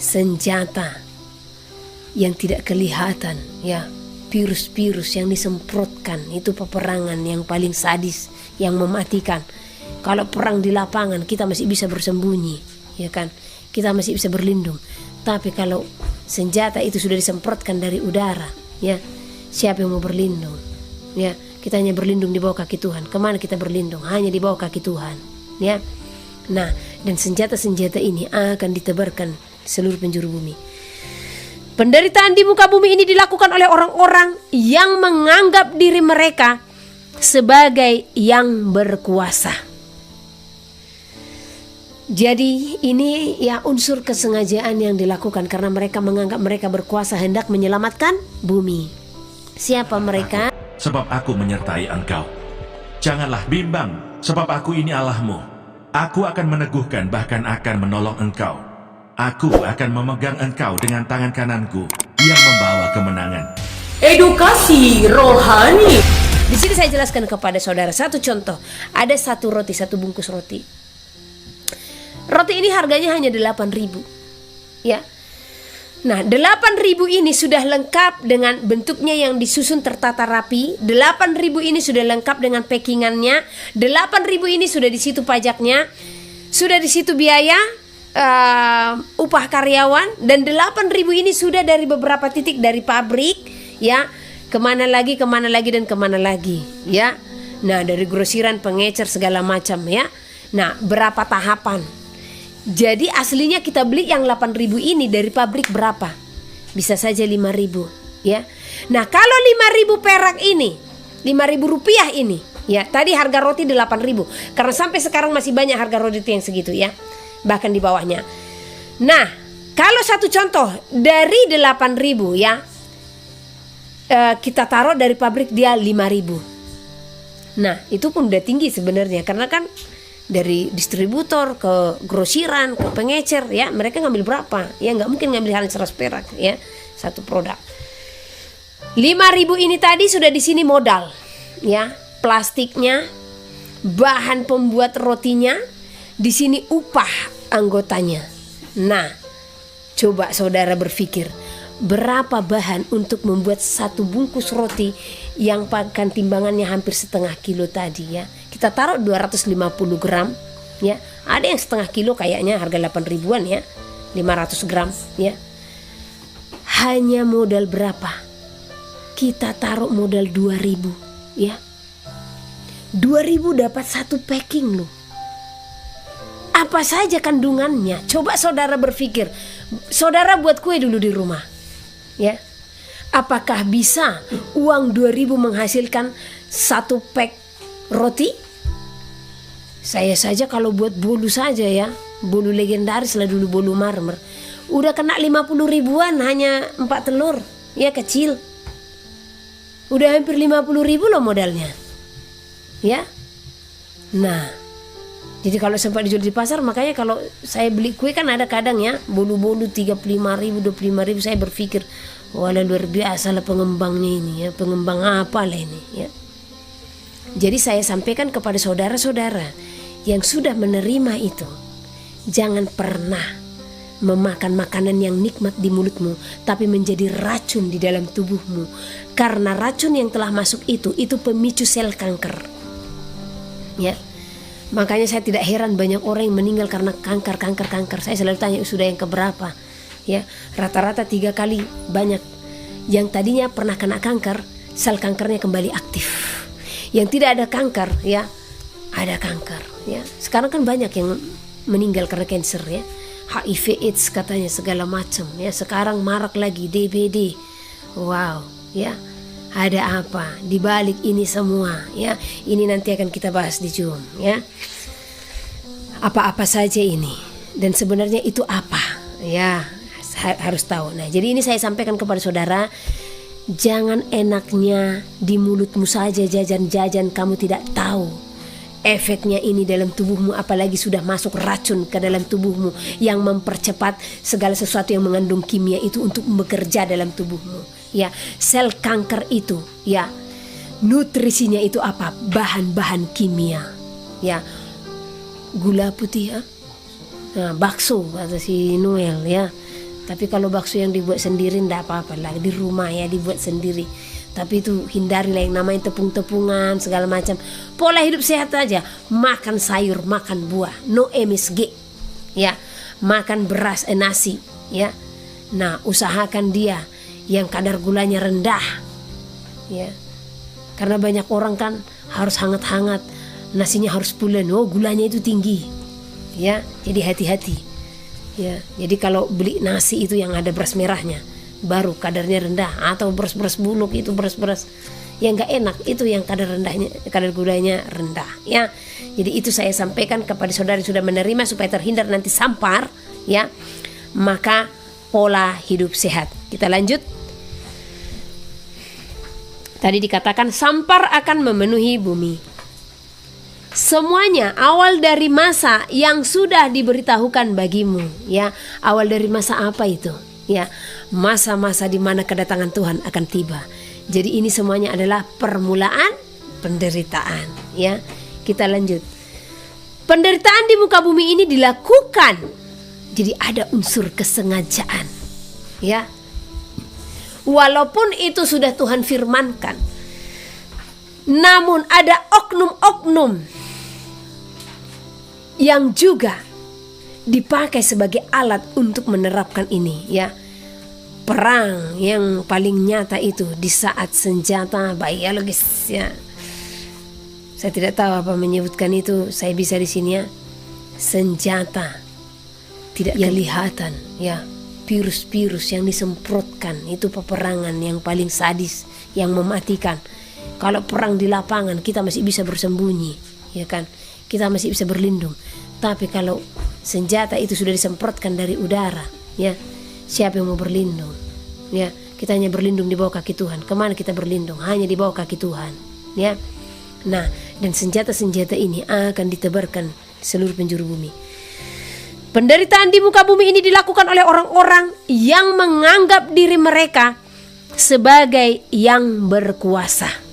senjata yang tidak kelihatan, ya, virus-virus yang disemprotkan, itu peperangan yang paling sadis, yang mematikan. Kalau perang di lapangan kita masih bisa bersembunyi, ya kan, kita masih bisa berlindung. Tapi kalau senjata itu sudah disemprotkan dari udara, ya, siapa yang mau berlindung? Ya, kita hanya berlindung di bawah kaki Tuhan. Kemana kita berlindung? Hanya di bawah kaki Tuhan, ya. Nah, dan senjata-senjata ini akan ditebarkan di seluruh penjuru bumi. Penderitaan di muka bumi ini dilakukan oleh orang-orang yang menganggap diri mereka sebagai yang berkuasa. Jadi ini ya unsur kesengajaan yang dilakukan karena mereka menganggap mereka berkuasa, hendak menyelamatkan bumi. Siapa mereka? Sebab aku menyertai engkau. Janganlah bimbang, sebab aku ini Allahmu. Aku akan meneguhkan, bahkan akan menolong engkau. Aku akan memegang engkau dengan tangan kananku yang membawa kemenangan. Edukasi rohani. Di sini saya jelaskan kepada saudara satu contoh. Ada satu roti, satu bungkus roti. Roti ini harganya hanya 8.000. Ya. Nah, 8.000 ini sudah lengkap dengan bentuknya yang disusun tertata rapi. 8.000 ini sudah lengkap dengan packingannya. 8.000 ini sudah di situ pajaknya. Sudah di situ biaya upah karyawan, dan 8.000 ini sudah dari beberapa titik dari pabrik, ya, kemana lagi dan kemana lagi, ya. Nah, dari grosiran, pengecer, segala macam, ya. Nah, berapa tahapan? Jadi aslinya kita beli yang 8.000 ini dari pabrik berapa? Bisa saja 5.000, ya. Nah, kalau 5.000 perak ini, 5.000 rupiah ini, ya, tadi harga roti 8.000, karena sampai sekarang masih banyak harga roti yang segitu, ya, bahkan di bawahnya. Nah, kalau satu contoh dari 8.000, ya, kita taruh dari pabrik dia 5.000. Nah, itu pun udah tinggi sebenarnya, karena kan dari distributor ke grosiran ke pengecer, ya, mereka ngambil berapa? Ya, nggak mungkin ngambil hanya 100 perak, ya, satu produk. 5.000 ini tadi sudah di sini modal, ya, plastiknya, bahan pembuat rotinya, di sini upah anggotanya. Nah, coba saudara berpikir, berapa bahan untuk membuat satu bungkus roti yang pakan timbangannya hampir setengah kilo tadi, ya. Kita taruh 250 gram, ya. Ada yang setengah kilo kayaknya harga 8.000-an, ya. 500 gram, ya. Hanya modal berapa? Kita taruh modal 2.000, ya. 2.000 dapat satu packing loh. Apa saja kandungannya? Coba saudara berpikir. Saudara buat kue dulu di rumah, ya. Apakah bisa uang 2.000 menghasilkan satu pack roti? Saya saja kalau buat bolu saja, ya, bolu legendaris lah dulu, bolu marmer, udah kena 50 ribuan hanya 4 telur, ya, kecil. Udah hampir 50.000 loh modalnya, ya. Nah, jadi kalau sempat dijual di pasar, makanya kalau saya beli kue kan ada kadang, ya, bolu-bolu 35.000, 25.000, saya berpikir, wala luar biasa lah pengembangnya ini, ya, pengembang apa lah ini, ya. Jadi saya sampaikan kepada saudara-saudara yang sudah menerima itu, jangan pernah memakan makanan yang nikmat di mulutmu, tapi menjadi racun di dalam tubuhmu. Karena racun yang telah masuk itu pemicu sel kanker, ya. Makanya saya tidak heran banyak orang yang meninggal karena kanker. Saya selalu tanya, sudah yang keberapa? Ya, rata-rata 3 kali banyak. Yang tadinya pernah kena kanker, sel kankernya kembali aktif. Yang tidak ada kanker, ya, ada kanker, ya. Sekarang kan banyak yang meninggal karena kanker, ya. HIV AIDS katanya segala macam, ya. Sekarang marak lagi DBD. Wow, ya. Ada apa di balik ini semua, ya? Ini nanti akan kita bahas di Zoom, ya. Apa-apa saja ini, dan sebenarnya itu apa, ya, harus tahu. Nah, jadi ini saya sampaikan kepada saudara, jangan enaknya di mulutmu saja jajan-jajan, kamu tidak tahu efeknya ini dalam tubuhmu, apalagi sudah masuk racun ke dalam tubuhmu yang mempercepat segala sesuatu yang mengandung kimia itu untuk bekerja dalam tubuhmu. Ya, sel kanker itu, ya, nutrisinya itu apa? Bahan-bahan kimia, ya, gula putih, ya, nah, bakso kata si Noel, ya, Tapi kalau bakso yang dibuat sendiri ndak apa-apa lah, di rumah ya dibuat sendiri. Tapi itu hindarilah yang namanya tepung-tepungan segala macam. Pola hidup sehat aja, makan sayur, makan buah, no MSG, ya, makan beras, nasi, ya. Nah, usahakan dia yang kadar gulanya rendah, ya. Karena banyak orang kan harus hangat-hangat, nasinya harus pulen, oh gulanya itu tinggi, ya. Jadi hati-hati. Ya, jadi kalau beli nasi itu yang ada beras merahnya, baru kadarnya rendah. Atau beras-beras buluk itu beras-beras yang nggak enak, itu yang kadar gulanya rendah. Ya, jadi itu saya sampaikan kepada saudara yang sudah menerima supaya terhindar nanti sampar. Ya, maka pola hidup sehat. Kita lanjut. Tadi dikatakan sampar akan memenuhi bumi. Semuanya awal dari masa yang sudah diberitahukan bagimu, ya. Awal dari masa apa itu? Ya, masa-masa di mana kedatangan Tuhan akan tiba. Jadi ini semuanya adalah permulaan penderitaan, ya. Kita lanjut. Penderitaan di muka bumi ini dilakukan. Jadi ada unsur kesengajaan, ya. Walaupun itu sudah Tuhan firmankan, namun ada oknum-oknum yang juga dipakai sebagai alat untuk menerapkan ini, ya. Perang yang paling nyata itu di saat senjata biologis, ya. Saya tidak tahu apa menyebutkan itu, saya bisa di sini, ya. Senjata tidak kelihatan, ya. Virus-virus yang disemprotkan itu peperangan yang paling sadis, yang mematikan. Kalau perang di lapangan kita masih bisa bersembunyi, ya kan? Kita masih bisa berlindung. Tapi kalau senjata itu sudah disemprotkan dari udara, ya, siapa yang mau berlindung? Ya, kita hanya berlindung di bawah kaki Tuhan. Kemana kita berlindung? Hanya di bawah kaki Tuhan, ya. Nah, dan senjata-senjata ini akan ditebarkan seluruh penjuru bumi. Penderitaan di muka bumi ini dilakukan oleh orang-orang yang menganggap diri mereka sebagai yang berkuasa.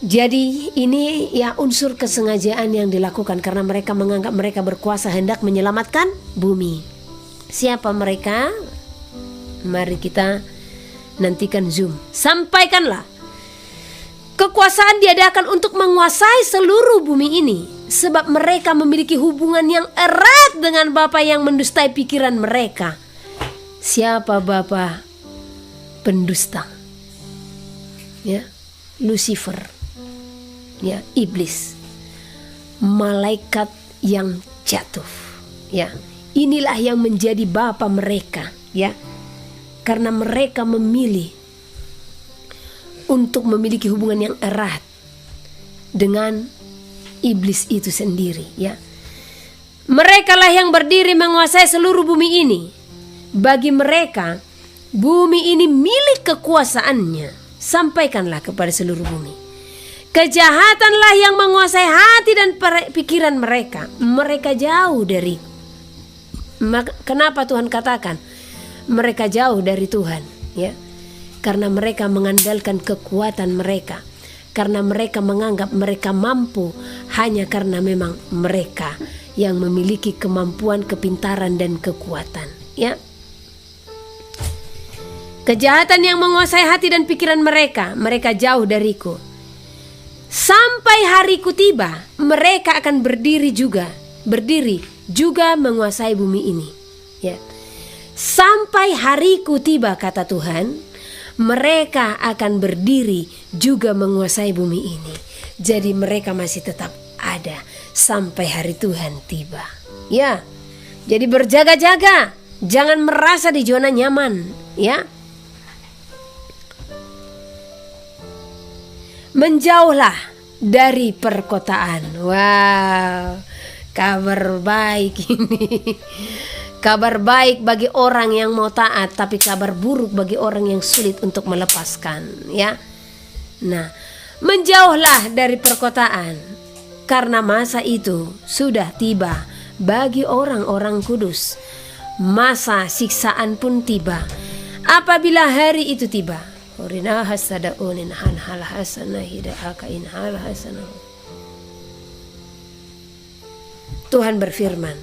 Jadi ini ya unsur kesengajaan yang dilakukan karena mereka menganggap mereka berkuasa hendak menyelamatkan bumi. Siapa mereka? Mari kita nantikan Zoom. Sampaikanlah. Kekuasaan diadakan untuk menguasai seluruh bumi ini sebab mereka memiliki hubungan yang erat dengan bapa yang mendustai pikiran mereka. Siapa bapa pendusta? Ya, Lucifer. Ya, iblis, malaikat yang jatuh, ya. Inilah yang menjadi bapa mereka, ya, karena mereka memilih untuk memiliki hubungan yang erat dengan iblis itu sendiri, ya. Merekalah yang berdiri menguasai seluruh bumi ini. Bagi mereka, bumi ini milik kekuasaannya. Sampaikanlah kepada seluruh bumi. Kejahatanlah yang menguasai hati dan pikiran mereka. Mereka jauh dari. Kenapa Tuhan katakan mereka jauh dari Tuhan? Ya, karena mereka mengandalkan kekuatan mereka. Karena mereka menganggap mereka mampu hanya karena memang mereka yang memiliki kemampuan, kepintaran dan kekuatan. Ya. Kejahatan yang menguasai hati dan pikiran mereka. Mereka jauh dariku. Sampai hariku tiba, mereka akan berdiri juga menguasai bumi ini. Ya. Sampai hariku tiba, kata Tuhan, mereka akan berdiri juga menguasai bumi ini. Jadi mereka masih tetap ada sampai hari Tuhan tiba. Ya. Jadi berjaga-jaga, jangan merasa di zona nyaman, ya. Menjauhlah dari perkotaan. Wow, kabar baik ini. Kabar baik bagi orang yang mau taat, tapi kabar buruk bagi orang yang sulit untuk melepaskan, ya. Nah, menjauhlah dari perkotaan, karena masa itu sudah tiba bagi orang-orang kudus. Masa siksaan pun tiba. Apabila hari itu tiba, Tuhan berfirman,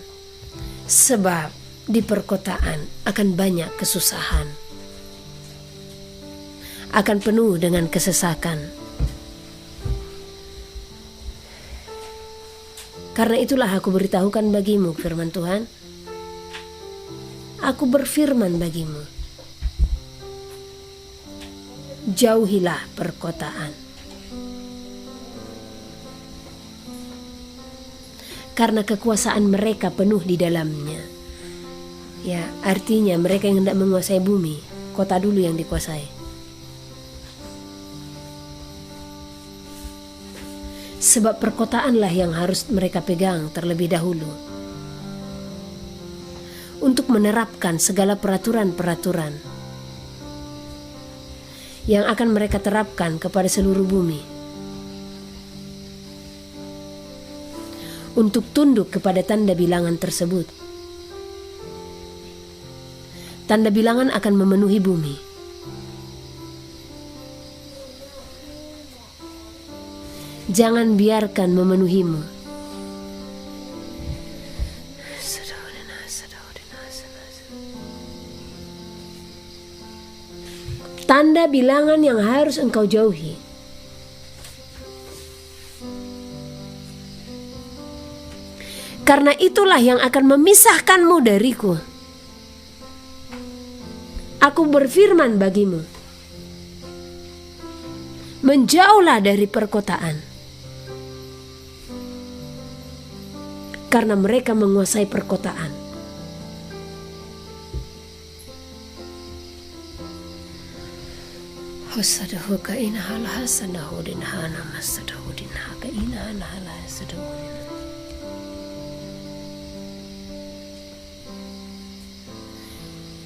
sebab di perkotaan akan banyak kesusahan, akan penuh dengan kesesakan. Karena itulah aku beritahukan bagimu firman Tuhan. Aku berfirman bagimu, jauhilah perkotaan. Karena kekuasaan mereka penuh di dalamnya. Ya, artinya mereka yang hendak menguasai bumi, kota dulu yang dikuasai. Sebab perkotaanlah yang harus mereka pegang terlebih dahulu untuk menerapkan segala peraturan-peraturan yang akan mereka terapkan kepada seluruh bumi, untuk tunduk kepada tanda bilangan tersebut. Tanda bilangan akan memenuhi bumi. Jangan biarkan memenuhimu. Tanda bilangan yang harus engkau jauhi. Karena itulah yang akan memisahkanmu dariku. Aku berfirman bagimu, menjauhlah dari perkotaan. Karena mereka menguasai perkotaan.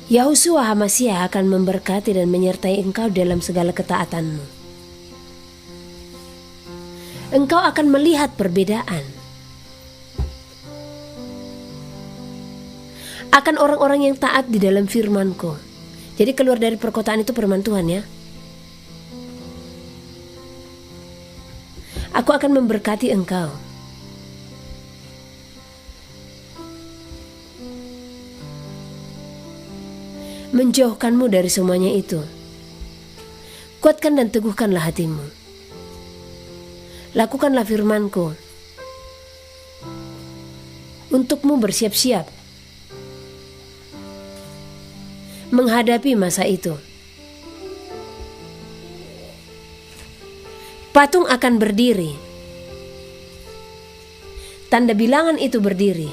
Yahusua Hamasiah akan memberkati dan menyertai engkau dalam segala ketaatanmu. Engkau akan melihat perbedaan. Akan orang-orang yang taat di dalam firman-Ku. Jadi keluar dari perkotaan itu firman Tuhan ya. Aku akan memberkati engkau. Menjauhkanmu dari semuanya itu. Kuatkan dan teguhkanlah hatimu. Lakukanlah firman-Ku. Untukmu bersiap-siap menghadapi masa itu. Patung akan berdiri. Tanda bilangan itu berdiri.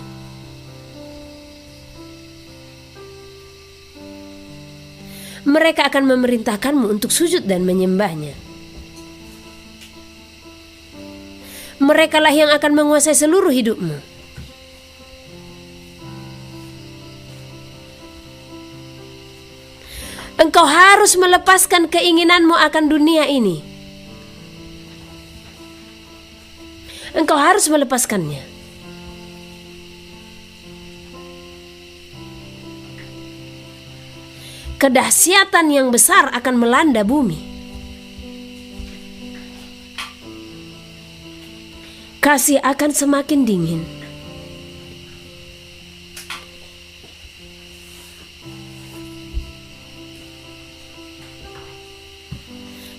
Mereka akan memerintahkanmu untuk sujud dan menyembahnya. Merekalah yang akan menguasai seluruh hidupmu. Engkau harus melepaskan keinginanmu akan dunia ini. Engkau harus melepaskannya. Kedahsyatan yang besar akan melanda bumi. Kasih akan semakin dingin.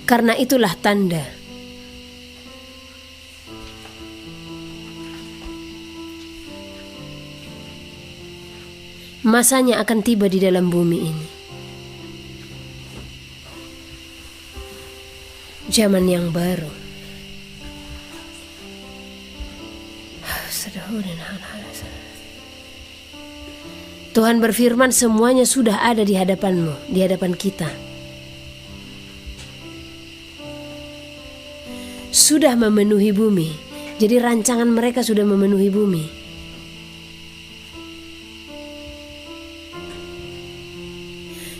Karena itulah tanda. Masanya akan tiba di dalam bumi ini. Zaman yang baru. Tuhan berfirman semuanya sudah ada di hadapanmu, di hadapan kita. Sudah memenuhi bumi. Jadi rancangan mereka sudah memenuhi bumi.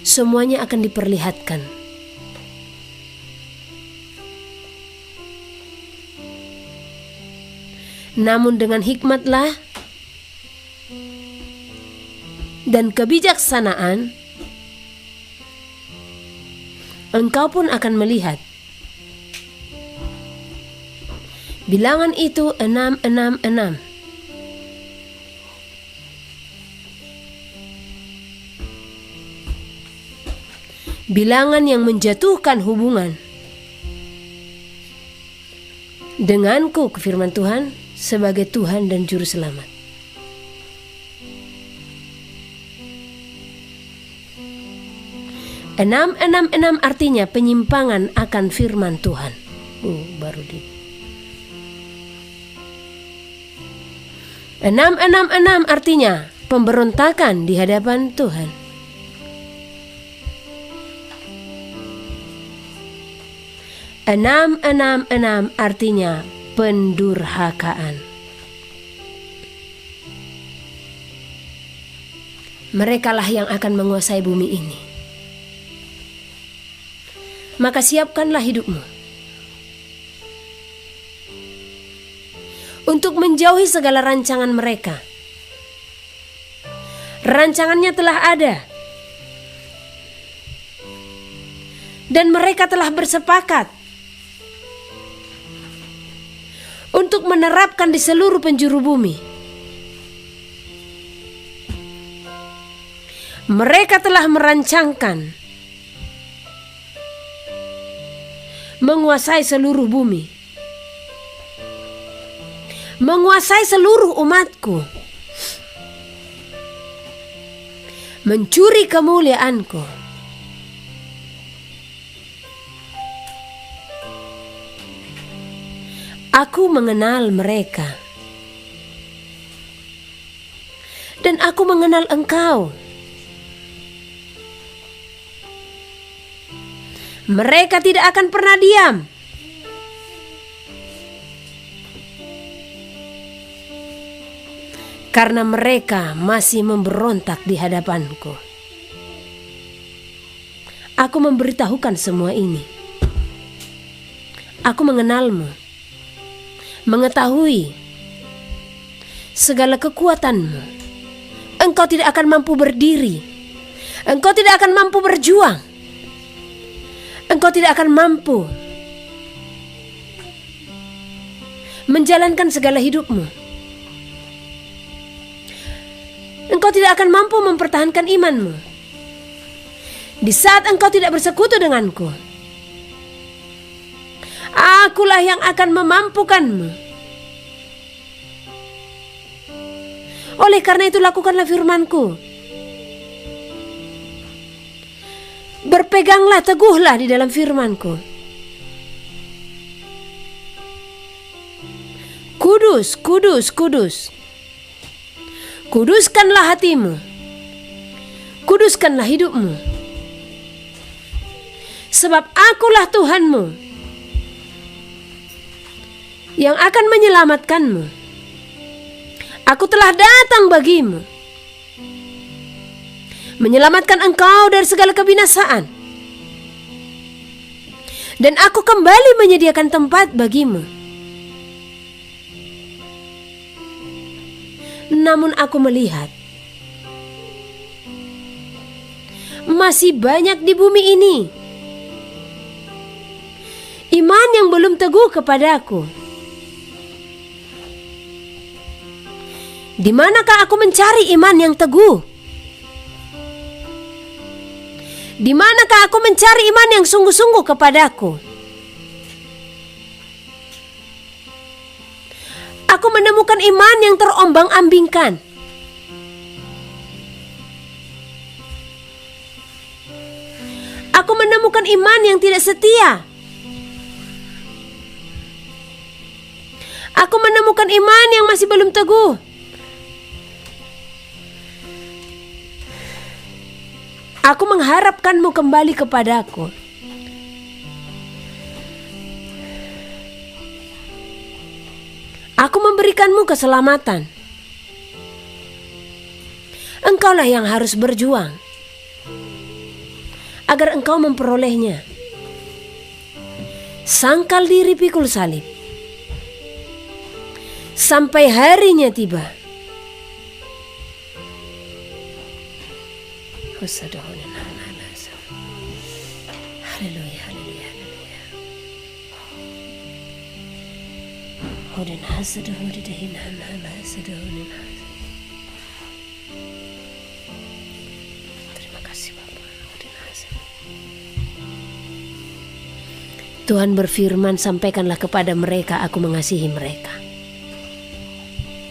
Semuanya akan diperlihatkan. Namun dengan hikmatlah dan kebijaksanaan, engkau pun akan melihat. Bilangan itu 666. bilangan yang menjatuhkan hubungan denganku, ke firman Tuhan, sebagai Tuhan dan Juru Selamat. Enam artinya penyimpangan akan firman Tuhan. Baru di 666 artinya pemberontakan di hadapan Tuhan. 666 artinya pendurhakaan. Merekalah yang akan menguasai bumi ini. Maka siapkanlah hidupmu untuk menjauhi segala rancangan mereka. Rancangannya telah ada, dan mereka telah bersepakat untuk menerapkan di seluruh penjuru bumi. Mereka telah merancangkan menguasai seluruh bumi, menguasai seluruh umatku, mencuri kemuliaanku. Aku mengenal mereka, dan aku mengenal engkau. Mereka tidak akan pernah diam. Karena mereka masih memberontak di hadapanku. Aku memberitahukan semua ini. Aku mengenalmu, mengetahui segala kekuatanmu. Engkau tidak akan mampu berdiri. Engkau tidak akan mampu berjuang. Engkau tidak akan mampu menjalankan segala hidupmu. Engkau tidak akan mampu mempertahankan imanmu di saat engkau tidak bersekutu denganku. Akulah yang akan memampukanmu. Oleh karena itu lakukanlah firmanku. Berpeganglah teguhlah di dalam firmanku. Kudus, kudus, kudus. Kuduskanlah hatimu. Kuduskanlah hidupmu. Sebab akulah Tuhanmu yang akan menyelamatkanmu. Aku telah datang bagimu, menyelamatkan engkau dari segala kebinasaan. Dan aku kembali menyediakan tempat bagimu. Namun aku melihat masih banyak di bumi ini iman yang belum teguh kepadaku. Di manakah aku mencari iman yang teguh? Di manakah aku mencari iman yang sungguh-sungguh kepadaku? Aku menemukan iman yang terombang-ambingkan. Aku menemukan iman yang tidak setia. Aku menemukan iman yang masih belum teguh. Aku mengharapkanmu kembali kepadaku. Aku memberikanmu keselamatan. Engkaulah yang harus berjuang agar engkau memperolehnya. Sangkal diri pikul salib sampai harinya tiba. Haleluya, haleluya, haleluya. Terima kasih Bapak. Tuhan berfirman, sampaikanlah kepada mereka, aku mengasihi mereka.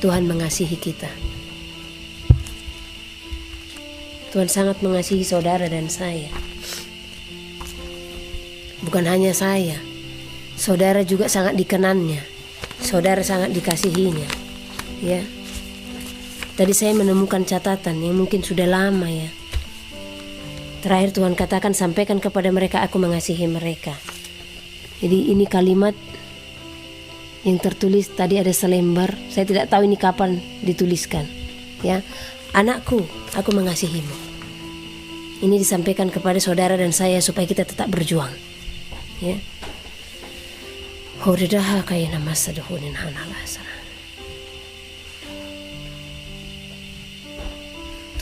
Tuhan mengasihi kita. Tuhan sangat mengasihi saudara dan saya. Bukan hanya saya, saudara juga sangat dikenannya. Saudara sangat dikasihinya. Ya. Tadi saya menemukan catatan yang mungkin sudah lama ya. Terakhir Tuhan katakan, sampaikan kepada mereka, aku mengasihi mereka. Jadi ini kalimat yang tertulis tadi ada selembar. Saya tidak tahu ini kapan dituliskan. Ya, anakku, aku mengasihimu. Ini disampaikan kepada saudara dan saya supaya kita tetap berjuang. Ya. Hodedaha kayana masaduhunin hanalasana.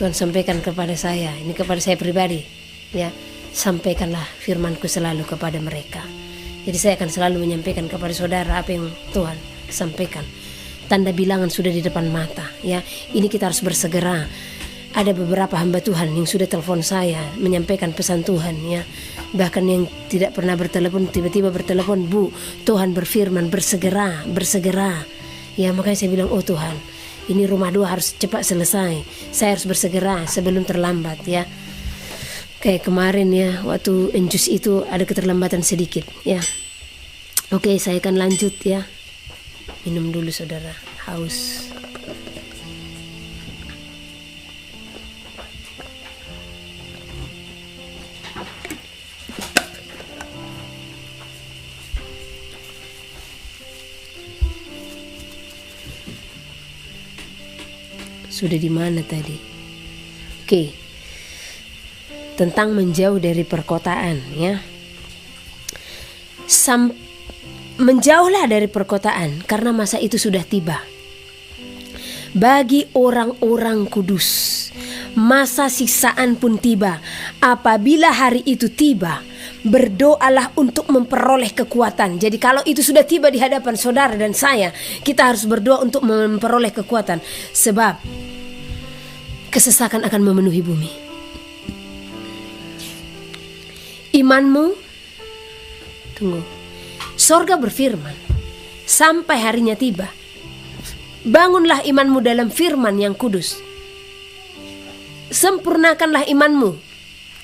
Tuhan sampaikan kepada saya, ini kepada saya pribadi. Ya, sampaikanlah firman-Ku selalu kepada mereka. Jadi saya akan selalu menyampaikan kepada saudara apa yang Tuhan sampaikan. Tanda bilangan sudah di depan mata. Ya, ini kita harus bersegera. Ada beberapa hamba Tuhan yang sudah telepon saya menyampaikan pesan Tuhan. Ya, bahkan yang tidak pernah bertelepon tiba-tiba bertelepon, Bu, Tuhan berfirman, bersegera, bersegera. Ya, makanya saya bilang, oh Tuhan, ini rumah 2 harus cepat selesai. Saya harus bersegera sebelum terlambat. Ya. Kayak kemarin ya, waktu enjus itu ada keterlambatan sedikit ya. Oke, saya akan lanjut ya. Minum dulu saudara, haus. Sudah di mana tadi? Oke. Tentang menjauh dari perkotaan ya. Menjauhlah dari perkotaan karena masa itu sudah tiba. Bagi orang-orang kudus, masa siksaan pun tiba. Apabila hari itu tiba, berdoalah untuk memperoleh kekuatan. Jadi kalau itu sudah tiba di hadapan saudara dan saya, kita harus berdoa untuk memperoleh kekuatan. Sebab kesesakan akan memenuhi bumi. Imanmu, tunggu, sorga berfirman, sampai harinya tiba. Bangunlah imanmu dalam firman yang kudus. Sempurnakanlah imanmu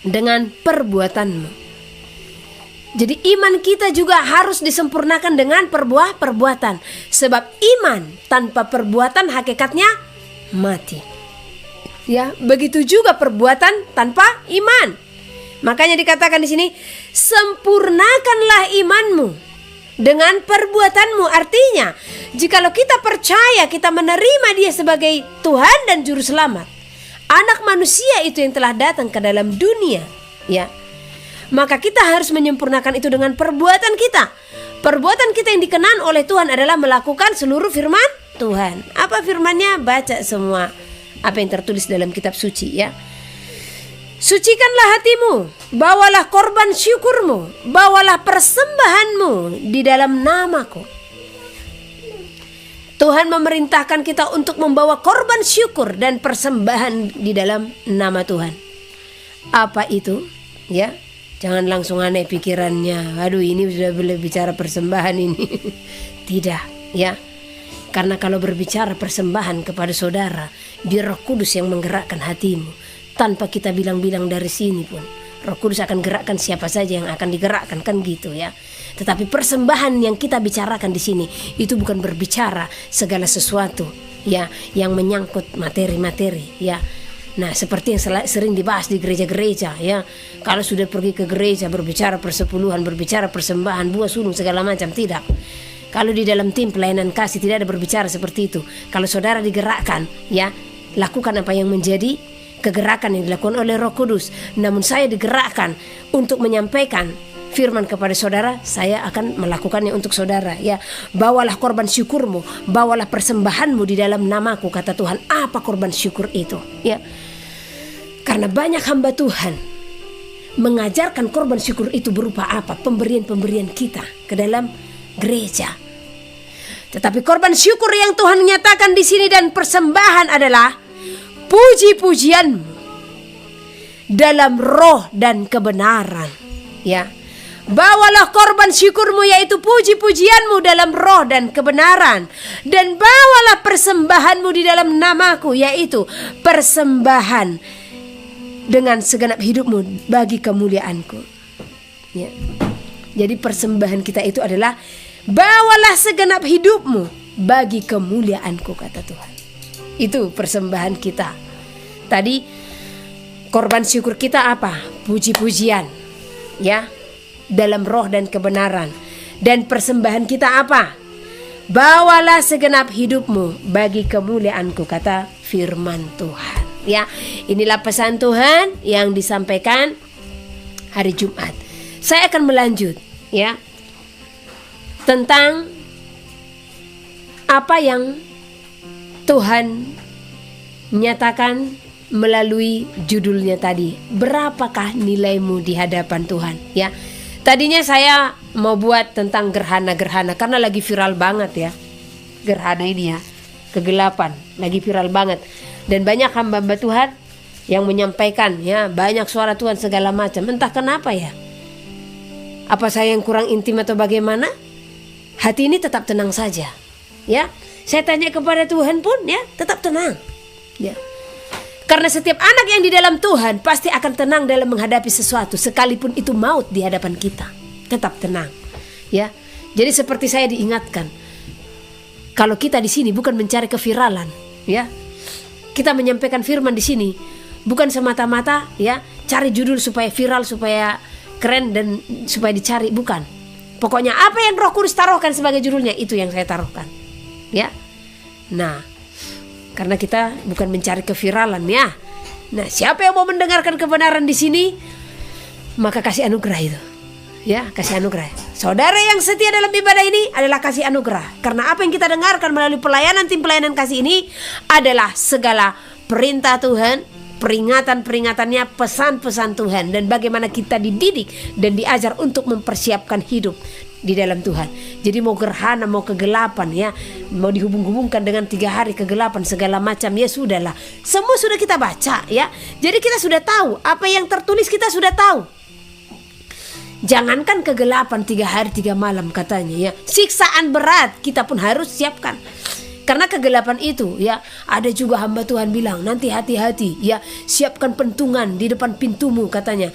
dengan perbuatanmu. Jadi iman kita juga harus disempurnakan dengan perbuatan. Sebab iman tanpa perbuatan hakikatnya mati. Ya, begitu juga perbuatan tanpa iman. Makanya dikatakan di sini, sempurnakanlah imanmu dengan perbuatanmu. Artinya, jikalau kita percaya, kita menerima Dia sebagai Tuhan dan Juru Selamat, Anak manusia itu yang telah datang ke dalam dunia, ya, maka kita harus menyempurnakan itu dengan perbuatan kita. Perbuatan kita yang dikenan oleh Tuhan adalah melakukan seluruh firman Tuhan. Apa firmannya? Baca semua apa yang tertulis dalam kitab suci, ya. Sucikanlah hatimu, bawalah korban syukurmu, bawalah persembahanmu di dalam namaku. Tuhan memerintahkan kita untuk membawa korban syukur dan persembahan di dalam nama Tuhan. Apa itu? Ya, jangan langsung aneh pikirannya. Aduh, ini sudah boleh bicara persembahan ini. Tidak, ya. Karena kalau berbicara persembahan kepada saudara, biar Roh Kudus yang menggerakkan hatimu. Tanpa kita bilang-bilang dari sini pun, Roh Kudus akan gerakkan siapa saja yang akan digerakkan, kan gitu ya. Tetapi persembahan yang kita bicarakan di sini itu bukan berbicara segala sesuatu ya yang menyangkut materi-materi ya. Nah, seperti yang sering dibahas di gereja-gereja ya. Kalau sudah pergi ke gereja berbicara persepuluhan, berbicara persembahan, buah sulung segala macam, tidak. Kalau di dalam tim pelayanan kasih tidak ada berbicara seperti itu. Kalau saudara digerakkan ya, lakukan apa yang menjadi kegerakan yang dilakukan oleh Roh Kudus. Namun saya digerakkan untuk menyampaikan firman kepada saudara, saya akan melakukannya untuk saudara ya. Bawalah korban syukurmu, bawalah persembahanmu di dalam namaku, kata Tuhan. Apa korban syukur itu? Ya. Karena banyak hamba Tuhan mengajarkan korban syukur itu berupa apa? Pemberian-pemberian kita ke dalam gereja. Tetapi korban syukur yang Tuhan nyatakan di sini dan persembahan adalah puji-pujianmu dalam roh dan kebenaran, ya. Bawalah korban syukurmu yaitu puji-pujianmu dalam roh dan kebenaran. Dan bawalah persembahanmu di dalam namaku yaitu persembahan dengan segenap hidupmu bagi kemuliaanku. Ya. Jadi persembahan kita itu adalah bawalah segenap hidupmu bagi kemuliaanku, kata Tuhan. Itu persembahan kita. Tadi korban syukur kita apa? Puji-pujian, ya, dalam roh dan kebenaran. Dan persembahan kita apa? Bawalah segenap hidupmu bagi kemuliaanku, kata firman Tuhan. Ya, inilah pesan Tuhan yang disampaikan hari Jumat. Saya akan melanjut, ya, tentang apa yang Tuhan nyatakan melalui judulnya tadi. Berapakah nilaimu di hadapan Tuhan? Ya, tadinya saya mau buat tentang gerhana-gerhana karena lagi viral banget ya. Gerhana ini ya, kegelapan, lagi viral banget. Dan banyak hamba-hamba Tuhan yang menyampaikan ya, banyak suara Tuhan segala macam. Entah kenapa ya. Apa saya yang kurang intim atau bagaimana? Hati ini tetap tenang saja. Ya, saya tanya kepada Tuhan pun ya, tetap tenang. Ya. Karena setiap anak yang di dalam Tuhan pasti akan tenang dalam menghadapi sesuatu, sekalipun itu maut di hadapan kita. Tetap tenang. Ya. Jadi seperti saya diingatkan, kalau kita di sini bukan mencari keviralan, ya. Kita menyampaikan firman di sini bukan semata-mata ya, cari judul supaya viral, supaya keren dan supaya dicari, bukan. Pokoknya apa yang Roh Kudus taruhkan sebagai judulnya, itu yang saya taruhkan. Ya. Nah, karena kita bukan mencari keviralan ya. Nah, siapa yang mau mendengarkan kebenaran di sini, maka kasih anugerah itu. Ya, kasih anugerah. Saudara yang setia dalam ibadah ini adalah kasih anugerah. Karena apa yang kita dengarkan melalui pelayanan tim pelayanan kasih ini adalah segala perintah Tuhan, peringatan-peringatannya, pesan-pesan Tuhan, dan bagaimana kita dididik dan diajar untuk mempersiapkan hidup di dalam Tuhan. Jadi mau gerhana, mau kegelapan ya, mau dihubung-hubungkan dengan 3 hari kegelapan segala macam, ya sudahlah. Semua sudah kita baca ya. Jadi kita sudah tahu apa yang tertulis, kita sudah tahu. Jangankan kegelapan 3 hari 3 malam katanya ya, siksaan berat kita pun harus siapkan. Karena kegelapan itu ya, ada juga hamba Tuhan bilang, nanti hati-hati ya, siapkan pentungan di depan pintumu katanya.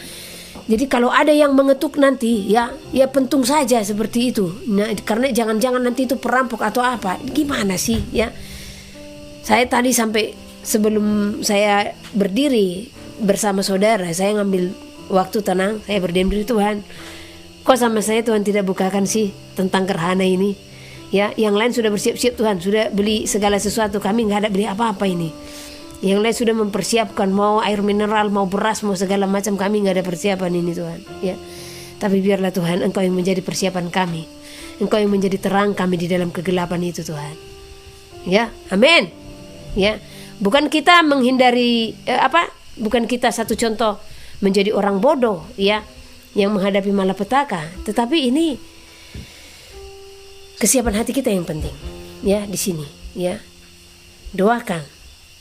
Jadi kalau ada yang mengetuk nanti ya pentung saja seperti itu. Nah, karena jangan-jangan nanti itu perampok atau apa. Gimana sih ya? Saya tadi sampai sebelum saya berdiri bersama saudara, saya ngambil waktu tenang, saya berdiam diri, Tuhan, kok sama saya Tuhan tidak bukakan sih tentang gerhana ini? Ya, yang lain sudah bersiap-siap Tuhan, sudah beli segala sesuatu, kami nggak ada beli apa-apa ini. Yang lain sudah mempersiapkan, mau air mineral, mau beras, mau segala macam, kami nggak ada persiapan ini Tuhan. Ya, tapi biarlah Tuhan, Engkau yang menjadi persiapan kami, Engkau yang menjadi terang kami di dalam kegelapan itu Tuhan. Ya, amin. Ya, bukan kita menghindari bukan kita satu contoh menjadi orang bodoh ya, yang menghadapi malapetaka, tetapi ini kesiapan hati kita yang penting ya di sini ya. Doakan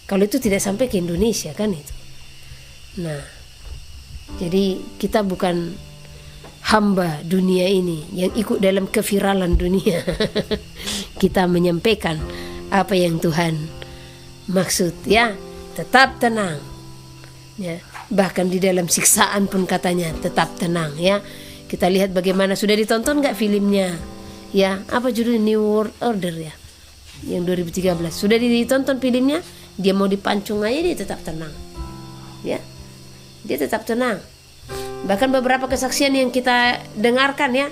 kalau itu tidak sampai ke Indonesia kan itu. Nah, jadi kita bukan hamba dunia ini yang ikut dalam keviralan dunia. Kita menyampaikan apa yang Tuhan maksud ya. Tetap tenang ya. Bahkan di dalam siksaan pun katanya tetap tenang ya. Kita lihat bagaimana, sudah ditonton nggak filmnya ya, apa judul New World Order ya, yang 2013 sudah ditonton filmnya. Dia mau dipancung aja dia tetap tenang ya, dia tetap tenang. Bahkan beberapa kesaksian yang kita dengarkan ya,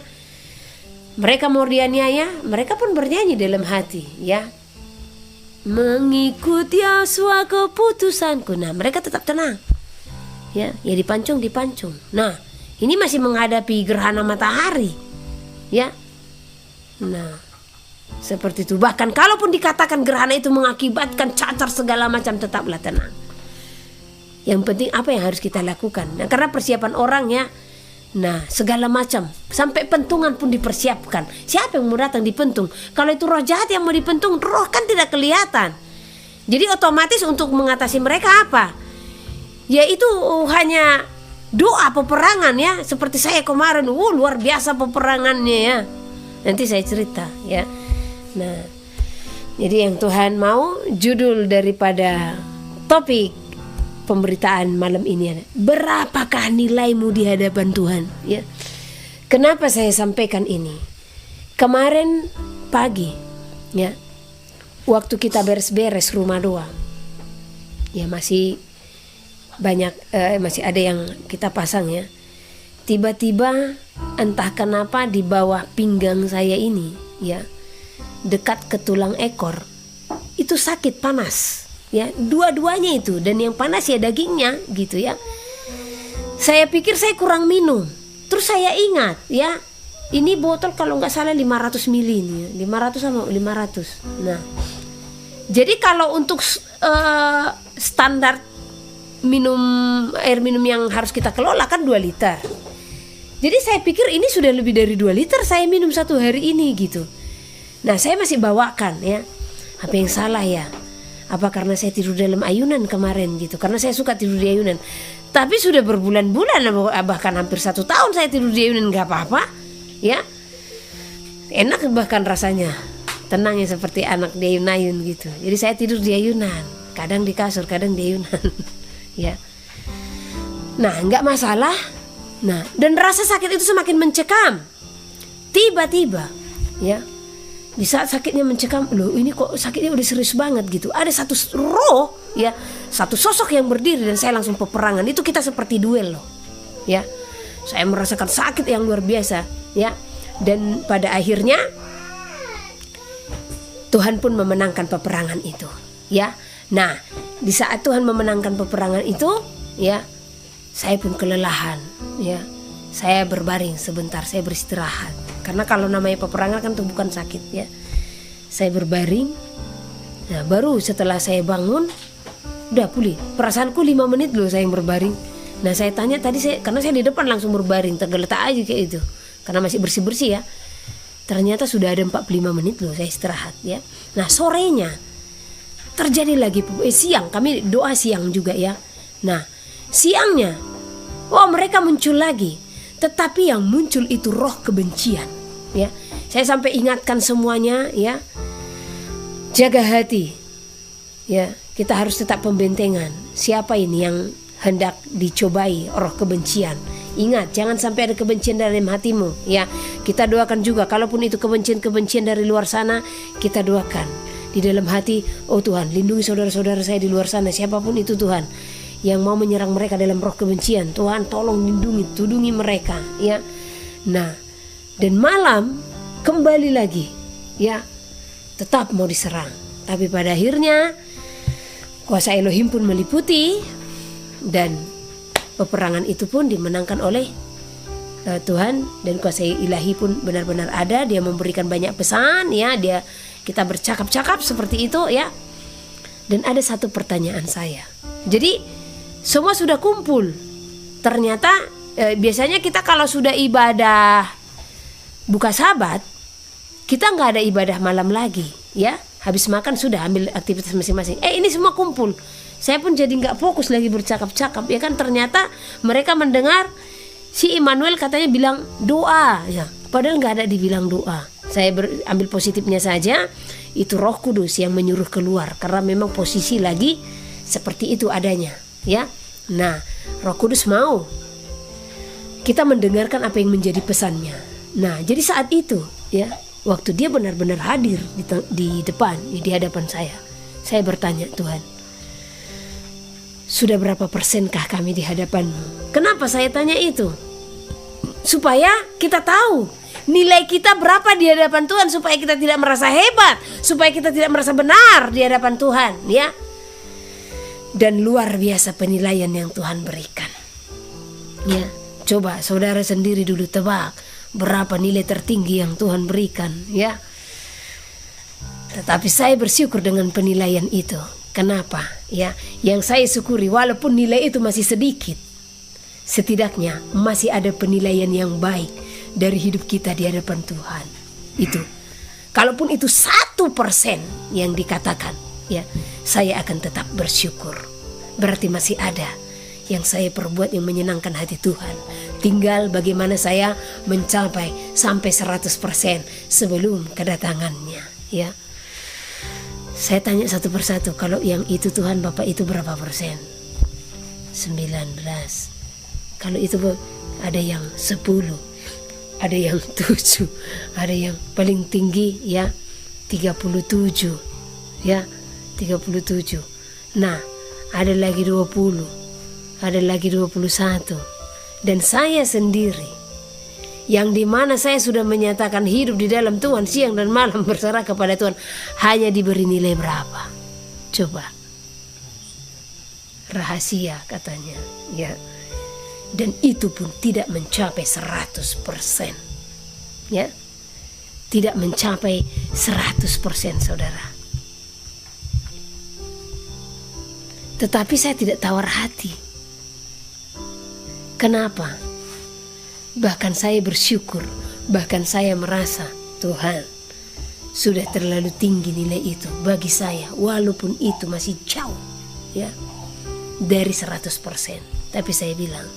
mereka mau dianiaya, mereka pun bernyanyi dalam hati ya, mengikut Yahshua keputusanku. Nah, mereka tetap tenang ya, ya dipancung. Nah, ini masih menghadapi gerhana matahari ya. Nah, seperti itu. Bahkan kalaupun dikatakan gerhana itu mengakibatkan cacar segala macam, tetaplah tenang. Yang penting apa yang harus kita lakukan. Nah, karena persiapan orang ya, nah segala macam, sampai pentungan pun dipersiapkan. Siapa yang mau datang dipentung? Kalau itu roh jahat yang mau dipentung, roh kan tidak kelihatan. Jadi otomatis untuk mengatasi mereka apa? Yaitu hanya doa peperangan ya, seperti saya kemarin. Luar biasa peperangannya ya. Nanti saya cerita ya. Nah, jadi yang Tuhan mau, judul daripada topik pemberitaan malam ini ada, berapakah nilaimu di hadapan Tuhan ya. Kenapa saya sampaikan ini? Kemarin pagi ya, waktu kita beres-beres rumah doa ya, masih banyak masih ada yang kita pasang ya. Tiba-tiba entah kenapa di bawah pinggang saya ini ya, dekat ke tulang ekor itu sakit, panas ya, dua-duanya itu. Dan yang panas ya dagingnya gitu ya. Saya pikir saya kurang minum. Terus saya ingat ya, ini botol kalau nggak salah 500 ml ini, 500 sama 500. Nah, jadi kalau untuk standar minum air minum yang harus kita kelola kan 2 liter. Jadi saya pikir ini sudah lebih dari 2 liter saya minum satu hari ini gitu. Nah, saya masih bawakan ya. Apa yang salah ya? Apa karena saya tidur dalam ayunan kemarin gitu? Karena saya suka tidur di ayunan. Tapi sudah berbulan-bulan, bahkan hampir 1 tahun saya tidur di ayunan, gak apa-apa ya. Enak bahkan rasanya. Tenangnya seperti anak di ayun-ayun gitu. Jadi saya tidur di ayunan, kadang di kasur, kadang di ayunan ya. Nah, gak masalah. Nah, dan rasa sakit itu semakin mencekam. Tiba-tiba ya, di saat sakitnya mencekam, loh ini kok sakitnya udah serius banget gitu. Ada satu roh ya, satu sosok yang berdiri, dan saya langsung peperangan. Itu kita seperti duel loh ya. Saya merasakan sakit yang luar biasa ya. Dan pada akhirnya Tuhan pun memenangkan peperangan itu ya. Nah, di saat Tuhan memenangkan peperangan itu ya, saya pun kelelahan ya. Saya berbaring sebentar, saya beristirahat. Karena kalau namanya peperangan kan itu bukan sakit ya. Saya berbaring. Nah, baru setelah saya bangun udah pulih. Perasaanku 5 menit loh saya yang berbaring. Nah, saya tanya tadi, karena saya di depan langsung berbaring, tergeletak aja kayak itu. Karena masih bersih-bersih ya. Ternyata sudah ada 45 menit loh saya istirahat ya. Nah, sorenya terjadi lagi siang, kami doa siang juga ya. Nah, siangnya mereka muncul lagi. Tetapi yang muncul itu roh kebencian ya. Saya sampai ingatkan semuanya ya. Jaga hati ya. Kita harus tetap pembentengan. Siapa ini yang hendak dicobai roh kebencian? Ingat, jangan sampai ada kebencian dalam hatimu ya. Kita doakan juga, kalaupun itu kebencian dari luar sana, kita doakan di dalam hati. Oh Tuhan, lindungi saudara-saudara saya di luar sana, siapapun itu Tuhan, yang mau menyerang mereka dalam roh kebencian. Tuhan tolong lindungi, tudungi mereka ya. Nah, dan malam kembali lagi ya, tetap mau diserang. Tapi pada akhirnya kuasa Elohim pun meliputi, dan peperangan itu pun dimenangkan oleh Tuhan, dan kuasa ilahi pun benar-benar ada. Dia memberikan banyak pesan ya, kita bercakap-cakap seperti itu ya. Dan ada satu pertanyaan saya. Jadi semua sudah kumpul. Ternyata biasanya kita kalau sudah ibadah buka Sabat, kita nggak ada ibadah malam lagi ya. Habis makan sudah ambil aktivitas masing-masing. Ini semua kumpul. Saya pun jadi nggak fokus lagi bercakap-cakap ya kan. Ternyata mereka mendengar si Immanuel katanya bilang doa ya, padahal nggak ada dibilang doa. Saya ambil positifnya saja, itu Roh Kudus yang menyuruh keluar, karena memang posisi lagi seperti itu adanya ya. Nah, Roh Kudus mau kita mendengarkan apa yang menjadi pesannya. Nah, jadi saat itu ya, waktu dia benar-benar hadir di depan, di hadapan saya bertanya, Tuhan, sudah berapa persenkah kami di hadapanmu? Kenapa saya tanya itu? Supaya kita tahu nilai kita berapa di hadapan Tuhan, supaya kita tidak merasa hebat, supaya kita tidak merasa benar di hadapan Tuhan ya. Dan luar biasa penilaian yang Tuhan berikan ya. Coba saudara sendiri dulu tebak berapa nilai tertinggi yang Tuhan berikan ya. Tetapi saya bersyukur dengan penilaian itu. Kenapa ya? Yang saya syukuri, walaupun nilai itu masih sedikit, setidaknya masih ada penilaian yang baik dari hidup kita di hadapan Tuhan. Itu kalaupun itu 1% yang dikatakan ya, saya akan tetap bersyukur. Berarti masih ada yang saya perbuat yang menyenangkan hati Tuhan. Tinggal bagaimana saya mencapai sampai 100% sebelum kedatangannya, ya. Saya tanya satu persatu, kalau yang itu Tuhan Bapak itu berapa persen? 19. Kalau itu ada yang 10, ada yang 7, ada yang paling tinggi ya 37, ya 37. Nah, ada lagi 20, ada lagi 21. Dan saya sendiri, yang dimana saya sudah menyatakan hidup di dalam Tuhan siang dan malam berserah kepada Tuhan, hanya diberi nilai berapa? Coba. Rahasia katanya, ya. Dan itu pun tidak mencapai 100%. Ya. Tidak mencapai 100%, saudara. Tetapi saya tidak tawar hati. Kenapa? Bahkan saya bersyukur, bahkan saya merasa Tuhan sudah terlalu tinggi nilai itu bagi saya, walaupun itu masih jauh ya dari 100%. Tapi saya bilang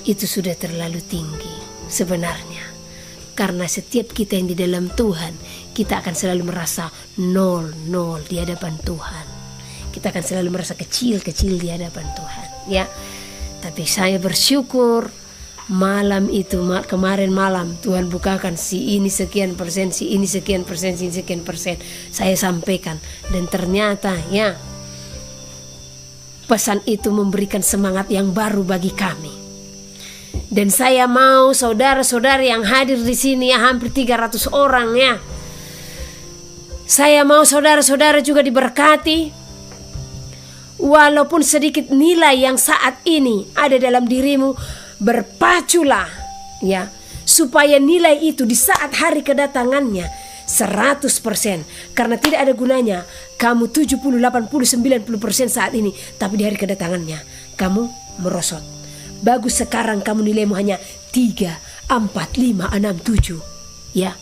itu sudah terlalu tinggi sebenarnya, karena setiap kita yang di dalam Tuhan, kita akan selalu merasa nol di hadapan Tuhan. Kita akan selalu merasa kecil di hadapan Tuhan, ya. Tapi saya bersyukur malam itu, kemarin malam Tuhan bukakan si ini sekian persen, si ini sekian persen, si ini sekian persen. Saya sampaikan dan ternyata ya pesan itu memberikan semangat yang baru bagi kami. Dan saya mau saudara-saudari yang hadir di sini ya hampir 300 orang ya. Saya mau saudara-saudara juga diberkati. Walaupun sedikit nilai yang saat ini ada dalam dirimu, berpaculah ya, supaya nilai itu di saat hari kedatangannya 100%. Karena tidak ada gunanya kamu 70, 80, 90% saat ini, tapi di hari kedatangannya kamu merosot. Bagus sekarang kamu nilaimu hanya 3, 4, 5, 6, 7 ya.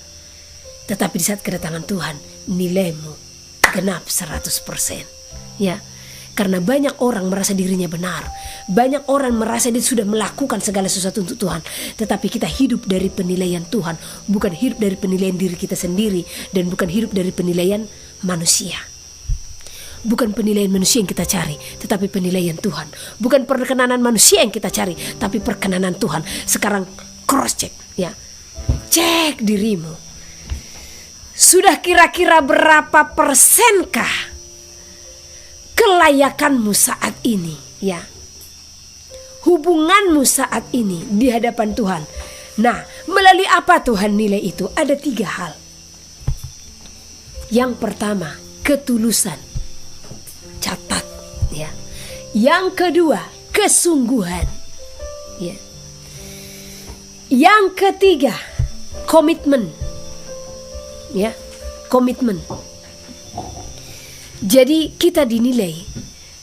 Tetapi di saat kedatangan Tuhan nilaimu genap 100% ya. Karena banyak orang merasa dirinya benar. Banyak orang merasa dia sudah melakukan segala sesuatu untuk Tuhan. Tetapi kita hidup dari penilaian Tuhan. Bukan hidup dari penilaian diri kita sendiri. Dan bukan hidup dari penilaian manusia. Bukan penilaian manusia yang kita cari, tetapi penilaian Tuhan. Bukan perkenanan manusia yang kita cari, tapi perkenanan Tuhan. Sekarang cross check ya. Cek dirimu. Sudah kira-kira berapa persenkah kelayakanmu saat ini ya, hubunganmu saat ini di hadapan Tuhan. Nah, melalui apa Tuhan nilai itu? Ada 3 hal. Yang pertama, ketulusan, catat ya. Yang kedua, kesungguhan ya. Yang ketiga, komitmen ya, komitmen. Jadi kita dinilai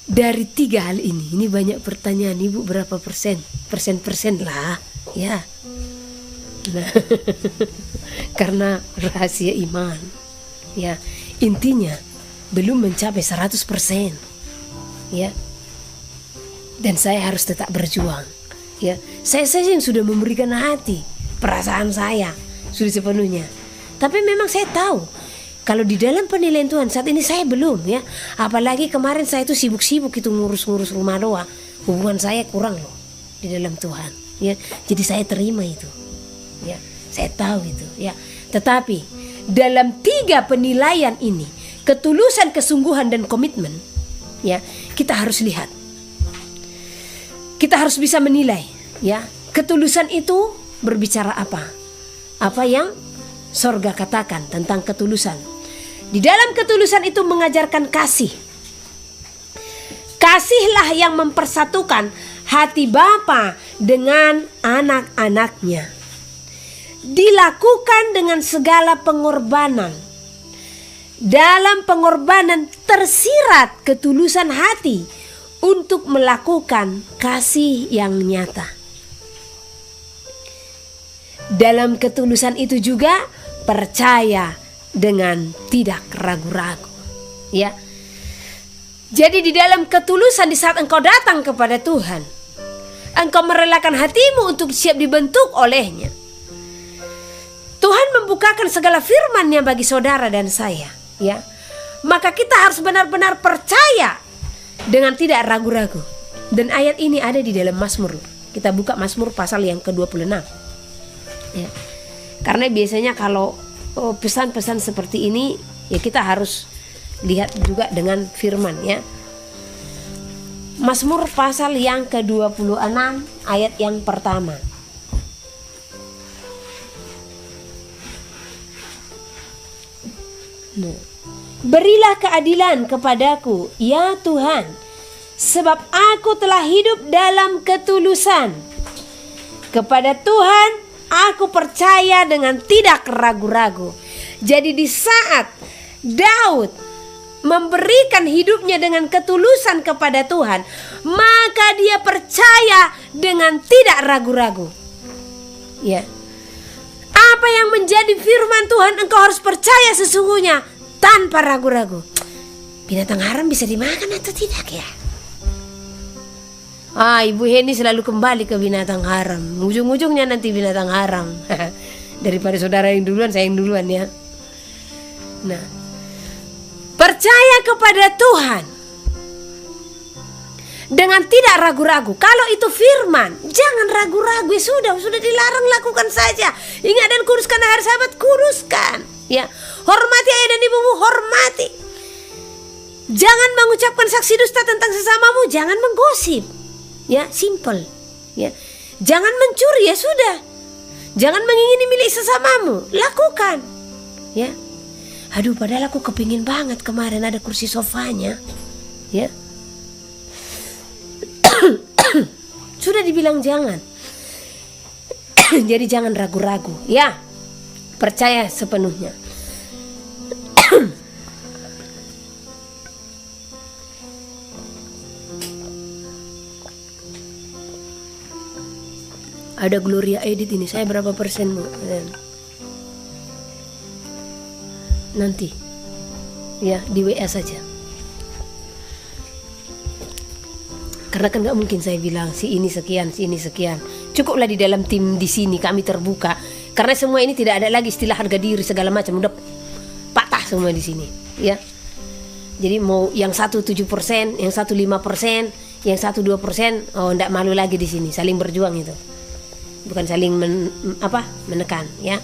dari 3 hal ini. Ini banyak pertanyaan, Ibu berapa persen? Persen lah ya. Nah, karena rahasia iman ya, intinya belum mencapai 100% ya. Dan saya harus tetap berjuang ya. Saya yang sudah memberikan hati, perasaan saya sudah sepenuhnya. Tapi memang saya tahu kalau di dalam penilaian Tuhan saat ini saya belum ya. Apalagi kemarin saya itu sibuk-sibuk itu ngurus-ngurus rumah doa. Hubungan saya kurang loh di dalam Tuhan ya. Jadi saya terima itu ya. Saya tahu itu ya. Tetapi dalam 3 penilaian ini, ketulusan, kesungguhan dan komitmen ya, kita harus lihat. Kita harus bisa menilai ya. Ketulusan itu berbicara apa? Apa yang sorga katakan tentang ketulusan. Di dalam ketulusan itu mengajarkan kasih. Kasihlah yang mempersatukan hati Bapa dengan anak-anaknya. Dilakukan dengan segala pengorbanan. Dalam pengorbanan tersirat ketulusan hati untuk melakukan kasih yang nyata. Dalam ketulusan itu juga percaya dengan tidak ragu-ragu ya. Jadi di dalam ketulusan di saat engkau datang kepada Tuhan, engkau merelakan hatimu untuk siap dibentuk olehnya. Tuhan membukakan segala firman-Nya bagi saudara dan saya, ya. Maka kita harus benar-benar percaya dengan tidak ragu-ragu. Dan ayat ini ada di dalam Mazmur. Kita buka Mazmur pasal yang ke-26. Ya. Karena biasanya kalau pesan-pesan seperti ini, ya kita harus lihat juga dengan firman, ya. Mazmur pasal yang ke-26 ayat yang pertama. Berilah keadilan kepadaku, ya Tuhan, sebab aku telah hidup dalam ketulusan. Kepada Tuhan aku percaya dengan tidak ragu-ragu. Jadi di saat Daud memberikan hidupnya dengan ketulusan kepada Tuhan, maka dia percaya dengan tidak ragu-ragu. Ya. Apa yang menjadi firman Tuhan engkau harus percaya sesungguhnya tanpa ragu-ragu. Binatang haram bisa dimakan atau tidak ya? Ibu Heni selalu kembali ke binatang haram. Ujung-ujungnya nanti binatang haram. Daripada saudara yang duluan, saya yang duluan ya. Nah, percaya kepada Tuhan dengan tidak ragu-ragu. Kalau itu firman, jangan ragu-ragu. Sudah dilarang, lakukan saja. Ingat dan kuduskan hari Sabat, kuduskan. Ya, hormati ayah dan ibumu, hormati. Jangan mengucapkan saksi dusta tentang sesamamu, jangan menggosip. Ya, simple. Ya, jangan mencuri, ya sudah. Jangan mengingini milik sesamamu, lakukan. Ya, aduh, padahal aku kepingin banget kemarin ada kursi sofanya. Ya. Sudah dibilang jangan. Jadi jangan ragu-ragu, ya. Percaya sepenuhnya. Ada Gloria edit ini, saya berapa persen, Bu? Nanti. Ya, di WA saja. Karena kan gak mungkin saya bilang si ini sekian, si ini sekian. Cukuplah di dalam tim di sini kami terbuka. Karena semua ini tidak ada lagi istilah harga diri segala macam. Udah patah semua di sini, ya. Jadi mau yang satu 7%, yang satu 5%, yang satu 2%, ndak malu lagi di sini. Saling berjuang itu, bukan saling menekan, ya.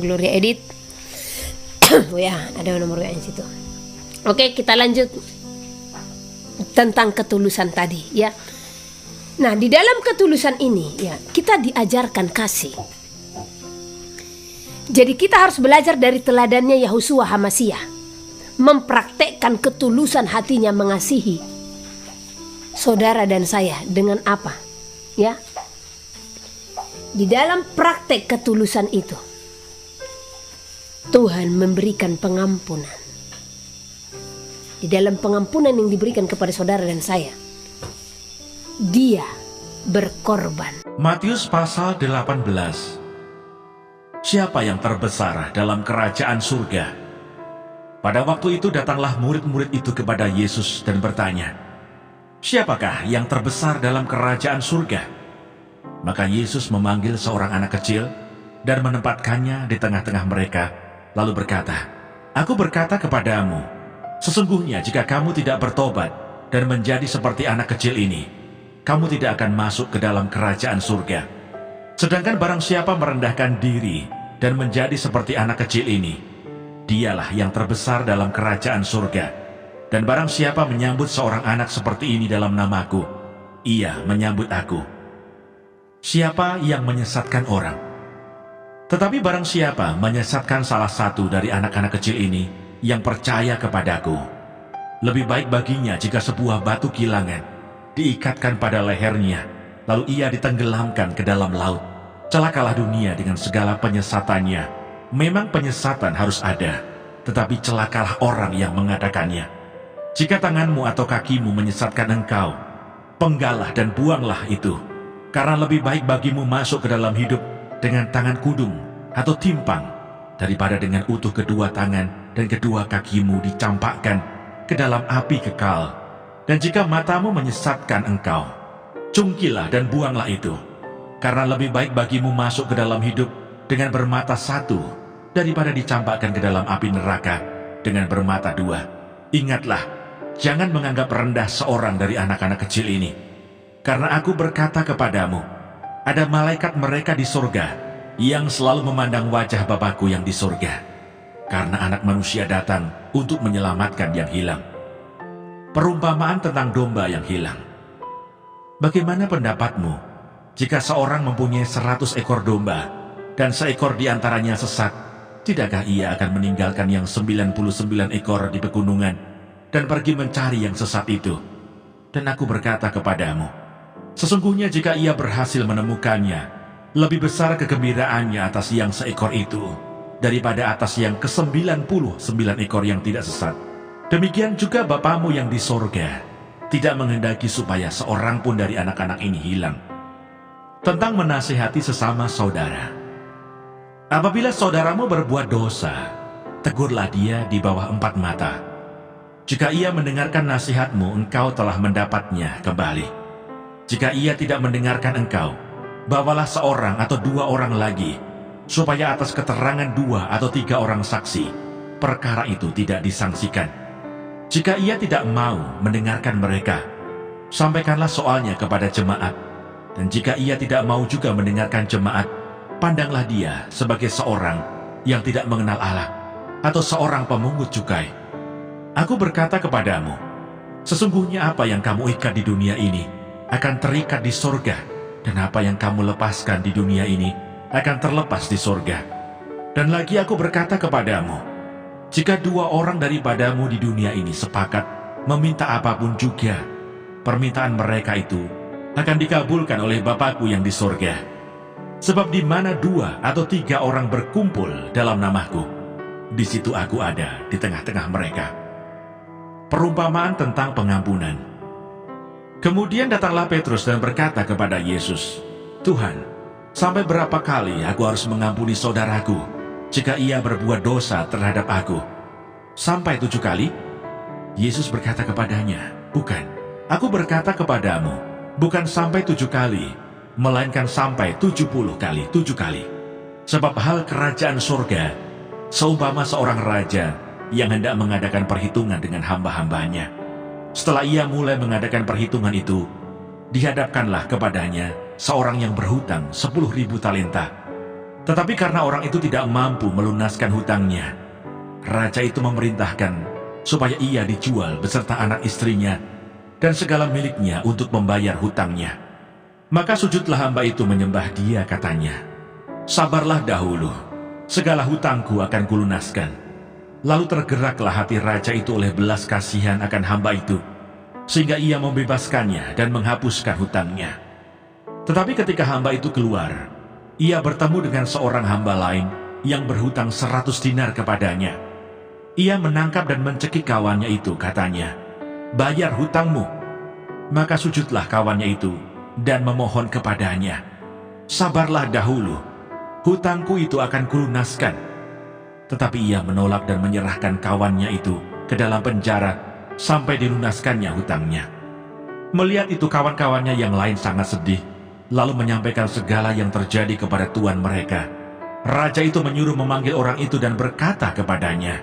Gloria edit. Ya, ada nomor WA di situ. Oke, kita lanjut tentang ketulusan tadi, ya. Nah, di dalam ketulusan ini, ya, kita diajarkan kasih. Jadi kita harus belajar dari teladannya Yahusua Hamasia, mempraktekkan ketulusan hatinya mengasihi saudara dan saya dengan apa? Ya. Di dalam praktek ketulusan itu, Tuhan memberikan pengampunan. Di dalam pengampunan yang diberikan kepada saudara dan saya, Dia berkorban. Matius pasal 18. Siapa yang terbesar dalam kerajaan surga? Pada waktu itu datanglah murid-murid itu kepada Yesus dan bertanya, siapakah yang terbesar dalam kerajaan surga? Maka Yesus memanggil seorang anak kecil dan menempatkannya di tengah-tengah mereka, lalu berkata, Aku berkata kepadamu, sesungguhnya jika kamu tidak bertobat dan menjadi seperti anak kecil ini, kamu tidak akan masuk ke dalam kerajaan surga. Sedangkan barang siapa merendahkan diri dan menjadi seperti anak kecil ini, dialah yang terbesar dalam kerajaan surga. Dan barang siapa menyambut seorang anak seperti ini dalam namaku, ia menyambut aku. Siapa yang menyesatkan orang? Tetapi barang siapa menyesatkan salah satu dari anak-anak kecil ini, yang percaya kepadaku, lebih baik baginya jika sebuah batu kilangan diikatkan pada lehernya, lalu ia ditenggelamkan ke dalam laut. Celakalah dunia dengan segala penyesatannya. Memang penyesatan harus ada, tetapi celakalah orang yang mengadakannya. Jika tanganmu atau kakimu menyesatkan engkau, penggalah dan buanglah itu. Karena lebih baik bagimu masuk ke dalam hidup dengan tangan kudung atau timpang, daripada dengan utuh kedua tangan dan kedua kakimu dicampakkan ke dalam api kekal, Dan jika matamu menyesatkan engkau, cungkilah dan buanglah itu. Karena lebih baik bagimu masuk ke dalam hidup dengan bermata satu, daripada dicampakkan ke dalam api neraka dengan bermata dua. Ingatlah, jangan menganggap rendah seorang dari anak-anak kecil ini. Karena aku berkata kepadamu, ada malaikat mereka di surga yang selalu memandang wajah Bapakku yang di surga. Karena Anak Manusia datang untuk menyelamatkan yang hilang. Perumpamaan tentang domba yang hilang. Bagaimana pendapatmu jika seorang mempunyai 100 ekor domba dan seekor di antaranya sesat? Tidakkah ia akan meninggalkan yang 99 ekor di pegunungan dan pergi mencari yang sesat itu? Dan aku berkata kepadamu, sesungguhnya jika ia berhasil menemukannya, lebih besar kegembiraannya atas yang seekor itu daripada atas yang ke-99 ekor yang tidak sesat. Demikian juga Bapamu yang di sorga tidak menghendaki supaya seorang pun dari anak-anak ini hilang. Tentang menasihati sesama saudara. Apabila saudaramu berbuat dosa, tegurlah dia di bawah 4 mata. Jika ia mendengarkan nasihatmu, engkau telah mendapatnya kembali. Jika ia tidak mendengarkan engkau, bawalah seorang atau 2 orang lagi, supaya atas keterangan 2 atau 3 orang saksi, perkara itu tidak disangsikan. Jika ia tidak mau mendengarkan mereka, sampaikanlah soalnya kepada jemaat. Dan jika ia tidak mau juga mendengarkan jemaat, pandanglah dia sebagai seorang yang tidak mengenal Allah atau seorang pemungut cukai. Aku berkata kepadamu, sesungguhnya apa yang kamu ikat di dunia ini akan terikat di sorga, dan apa yang kamu lepaskan di dunia ini akan terlepas di sorga. Dan lagi aku berkata kepadamu, jika 2 orang daripadamu di dunia ini sepakat meminta apapun juga, permintaan mereka itu akan dikabulkan oleh Bapakku yang di sorga. Sebab di mana 2 atau 3 orang berkumpul dalam namaku, di situ aku ada di tengah-tengah mereka. Perumpamaan tentang pengampunan. Kemudian datanglah Petrus dan berkata kepada Yesus, Tuhan, sampai berapa kali aku harus mengampuni saudaraku jika ia berbuat dosa terhadap aku? Sampai 7 kali? Yesus berkata kepadanya, bukan, aku berkata kepadamu, bukan sampai 7 kali, melainkan sampai 70 kali 7 kali. Sebab hal kerajaan surga seumpama seorang raja yang hendak mengadakan perhitungan dengan hamba-hambanya. Setelah ia mulai mengadakan perhitungan itu, dihadapkanlah kepadanya seorang yang berhutang 10.000 talenta. Tetapi karena orang itu tidak mampu melunaskan hutangnya, raja itu memerintahkan supaya ia dijual beserta anak istrinya dan segala miliknya untuk membayar hutangnya. Maka sujudlah hamba itu menyembah dia, katanya, sabarlah dahulu, segala hutangku akan kulunaskan. Lalu tergeraklah hati raja itu oleh belas kasihan akan hamba itu, sehingga ia membebaskannya dan menghapuskan hutangnya. Tetapi ketika hamba itu keluar, ia bertemu dengan seorang hamba lain yang berhutang 100 dinar kepadanya. Ia menangkap dan mencekik kawannya itu, katanya, bayar hutangmu. Maka sujudlah kawannya itu dan memohon kepadanya, sabarlah dahulu, hutangku itu akan kulunaskan. Tetapi ia menolak dan menyerahkan kawannya itu ke dalam penjara sampai dilunaskannya hutangnya. Melihat itu kawan-kawannya yang lain sangat sedih, lalu menyampaikan segala yang terjadi kepada tuan mereka. Raja itu menyuruh memanggil orang itu dan berkata kepadanya,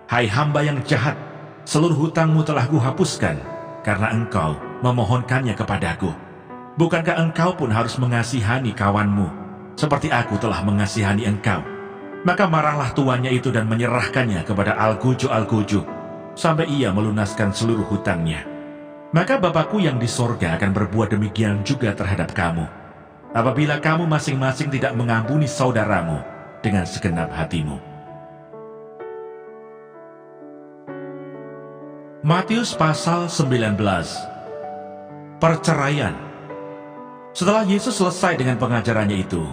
hai hamba yang jahat, seluruh hutangmu telah kuhapuskan karena engkau memohonkannya kepadaku. Bukankah engkau pun harus mengasihani kawanmu seperti aku telah mengasihani engkau? Maka marahlah tuannya itu dan menyerahkannya kepada algojo-algojo sampai ia melunaskan seluruh hutangnya. Maka Bapakku yang di sorga akan berbuat demikian juga terhadap kamu, apabila kamu masing-masing tidak mengampuni saudaramu dengan segenap hatimu. Matius pasal 19. Perceraian. Setelah Yesus selesai dengan pengajarannya itu,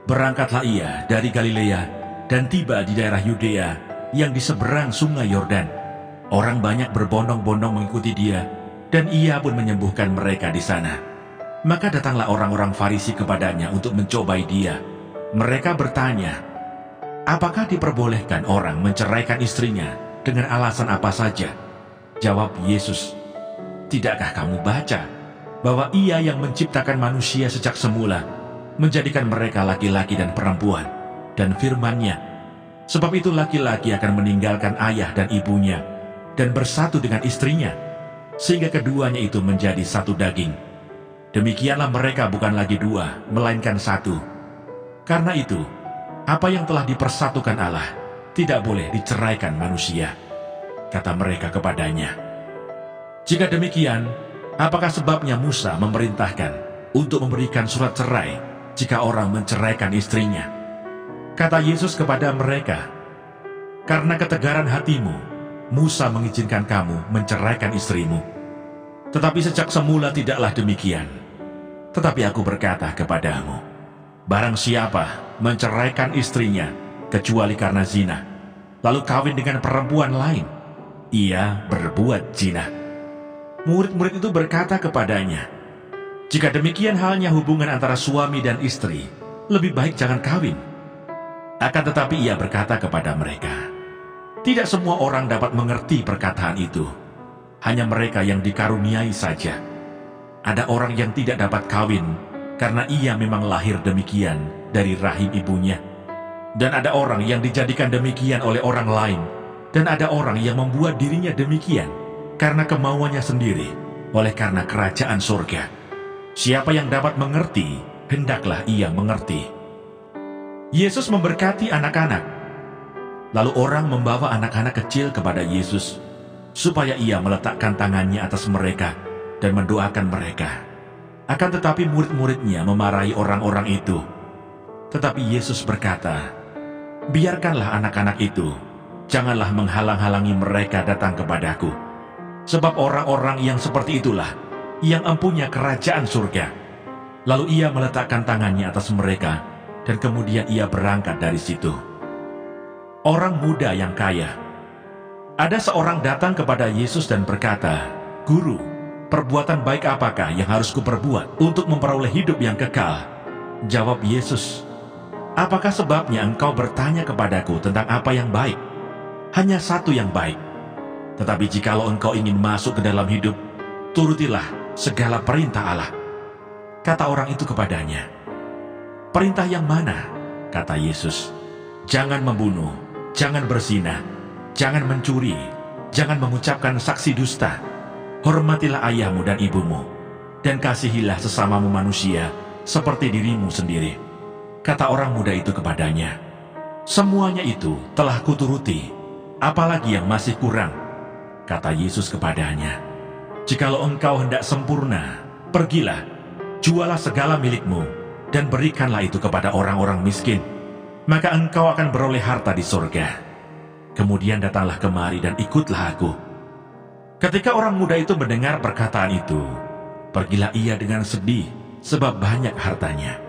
berangkatlah ia dari Galilea dan tiba di daerah Yudea yang di seberang sungai Yordan. Orang banyak berbondong-bondong mengikuti dia, dan ia pun menyembuhkan mereka di sana. Maka datanglah orang-orang Farisi kepadanya untuk mencobai dia. Mereka bertanya, apakah diperbolehkan orang menceraikan istrinya dengan alasan apa saja? Jawab Yesus, tidakkah kamu baca bahwa Ia yang menciptakan manusia sejak semula, menjadikan mereka laki-laki dan perempuan, dan firman-Nya, sebab itu laki-laki akan meninggalkan ayah dan ibunya, dan bersatu dengan istrinya, sehingga keduanya itu menjadi satu daging. Demikianlah mereka bukan lagi dua, melainkan satu. Karena itu, apa yang telah dipersatukan Allah, tidak boleh diceraikan manusia, kata mereka kepadanya. Jika demikian, apakah sebabnya Musa memerintahkan untuk memberikan surat cerai jika orang menceraikan istrinya? Kata Yesus kepada mereka, karena ketegaran hatimu, Musa mengizinkan kamu menceraikan istrimu. Tetapi sejak semula tidaklah demikian. Tetapi aku berkata kepadamu, barang siapa menceraikan istrinya kecuali karena zina, lalu kawin dengan perempuan lain, ia berbuat zina. Murid-murid itu berkata kepadanya, jika demikian halnya hubungan antara suami dan istri, lebih baik jangan kawin. Akan tetapi ia berkata kepada mereka, tidak semua orang dapat mengerti perkataan itu, hanya mereka yang dikaruniai saja. Ada orang yang tidak dapat kawin karena ia memang lahir demikian dari rahim ibunya. Dan ada orang yang dijadikan demikian oleh orang lain. Dan ada orang yang membuat dirinya demikian karena kemauannya sendiri, oleh karena kerajaan surga. Siapa yang dapat mengerti, hendaklah ia mengerti. Yesus memberkati anak-anak. Lalu orang membawa anak-anak kecil kepada Yesus, supaya ia meletakkan tangannya atas mereka dan mendoakan mereka. Akan tetapi murid-muridnya memarahi orang-orang itu. Tetapi Yesus berkata, biarkanlah anak-anak itu, janganlah menghalang-halangi mereka datang kepadaku. Sebab orang-orang yang seperti itulah yang empunya kerajaan surga. Lalu ia meletakkan tangannya atas mereka, dan kemudian ia berangkat dari situ. Orang muda yang kaya. Ada seorang datang kepada Yesus dan berkata, Guru, perbuatan baik apakah yang harus kuperbuat untuk memperoleh hidup yang kekal? Jawab Yesus, apakah sebabnya engkau bertanya kepadaku tentang apa yang baik? Hanya satu yang baik. Tetapi jikalau engkau ingin masuk ke dalam hidup, turutilah segala perintah Allah. Kata orang itu kepadanya, perintah yang mana? Kata Yesus, jangan membunuh, jangan berzina, jangan mencuri, jangan mengucapkan saksi dusta, hormatilah ayahmu dan ibumu, dan kasihilah sesamamu manusia seperti dirimu sendiri. Kata orang muda itu kepadanya, semuanya itu telah kuturuti, apalagi yang masih kurang? Kata Yesus kepadanya, jikalau engkau hendak sempurna, pergilah, jualah segala milikmu, dan berikanlah itu kepada orang-orang miskin, maka engkau akan beroleh harta di surga. Kemudian datanglah kemari dan ikutlah aku. Ketika orang muda itu mendengar perkataan itu, pergilah ia dengan sedih, sebab banyak hartanya.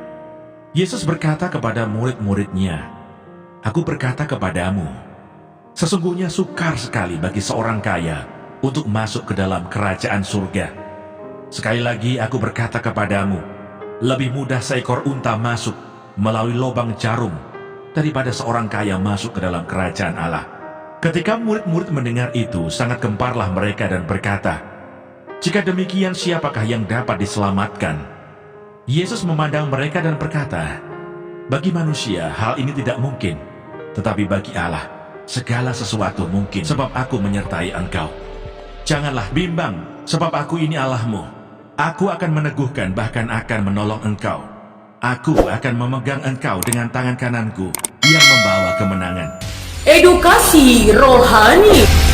Yesus berkata kepada murid-muridnya, aku berkata kepadamu, sesungguhnya sukar sekali bagi seorang kaya untuk masuk ke dalam kerajaan surga. Sekali lagi aku berkata kepadamu, lebih mudah seekor unta masuk melalui lubang jarum daripada seorang kaya masuk ke dalam kerajaan Allah. Ketika murid-murid mendengar itu, sangat gemparlah mereka dan berkata, jika demikian siapakah yang dapat diselamatkan? Yesus memandang mereka dan berkata, bagi manusia hal ini tidak mungkin, tetapi bagi Allah segala sesuatu mungkin, sebab aku menyertai engkau. Janganlah bimbang, sebab aku ini Allahmu. Aku akan meneguhkan, bahkan akan menolong engkau. Aku akan memegang engkau dengan tangan kananku yang membawa kemenangan. Edukasi rohani.